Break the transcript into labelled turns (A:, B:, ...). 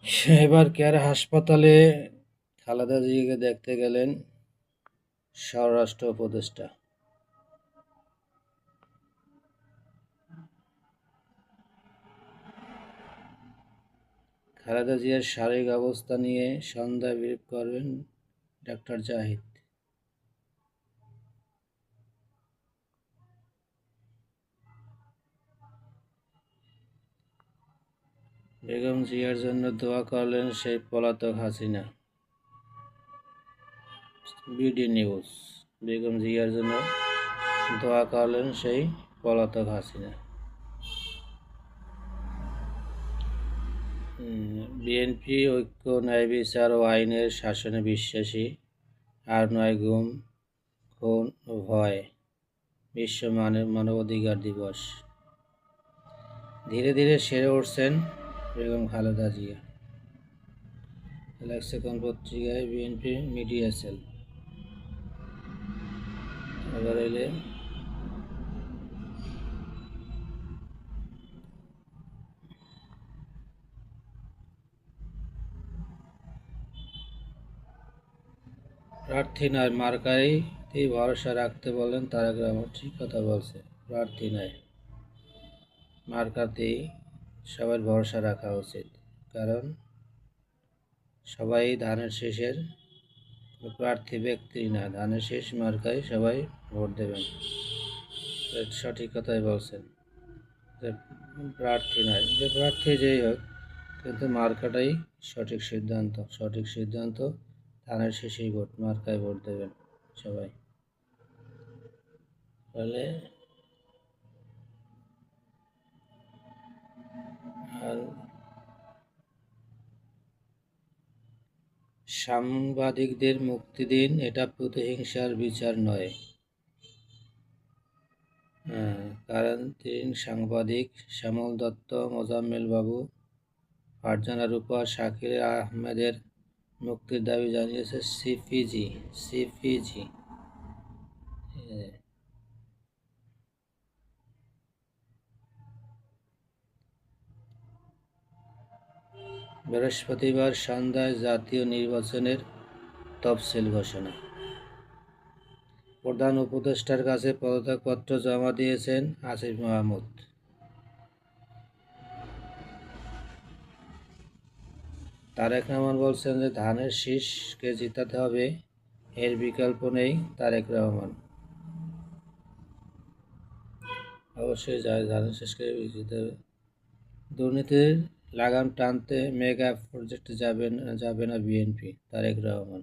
A: এবার কেয়ার হাসপাতালে খালেদা জিয়াকে দেখতে গেলেন স্বরাষ্ট্র উপদেষ্টা। খালেদা জিয়ার শারীরিক অবস্থা নিয়ে সন্ধ্যায় ব্রিফ করবেন ডক্টর জাহিদ। বেগম জিয়ার জন্য দোয়া করলেন সেই পলাতক হাসিনা। BD news. বেগম জিয়ার জন্য দোয়া করলেন সেই পলাতক হাসিনা। বিএনপি ঐক্য, ন্যায় বিচার ও আইনের শাসনে বিশ্বাসী, আর নয় গুম, খুন ও ভয়। বিশ্ব মানবাধিকার দিবস। ধীরে ধীরে সেরে উঠছেন বেগম খালেদা জিয়া। লেক্সিকন পত্রিকায় বিএনপি মিডিয়া সেল। এবার এলে প্রার্থী নয়, মার্কাতেই ভরসা রাখতে বলেন তারেক রহমান। ঠিক কথা বলছে, প্রার্থী নয়, মার্কাতেই সবার ভরসা রাখা উচিত। কারণ সবাই ধানের শীষের প্রার্থী ব্যক্তি না, ধানের শীষ মার্কায় সবাই ভোট দেবেন। সঠিক কথাই বলছেন যে প্রার্থী নয়, যে প্রার্থী যেই হোক, কিন্তু মার্কাটাই সঠিক সিদ্ধান্ত। ধানের শীষেই ভোট, মার্কায় ভোট দেবেন সবাই। ফলে আর সাংবাদিকদের মুক্তি দিন, এটা প্রতিহিংসার বিচার নয়। কারণ 3 সাংবাদিক শ্যামল দত্ত, মোজাম্মেল বাবু, ফারজানা রূপা, শাকির আহমেদের মুক্তির দাবি জানিয়েছে সিপিজি। বৃহস্পতিবার সন্ধ্যায় জাতীয় নির্বাচনের তফসিল ঘোষণা। প্রধান উপদেষ্টার কাছে পদত্যাগপত্র জমা দিয়েছেন আসিফ মাহমুদ। তারেক রহমান বলছেন যে ধানের শীষকে জিতাতে হবে, এর বিকল্প নেই। তারেক রহমান অবশ্যই ধানের শীষকে জিতাতে হবে। দুর্নীতির লাগাম টানতে মেগা প্রজেক্টে যাবে না বিএনপি। তারেক রহমান।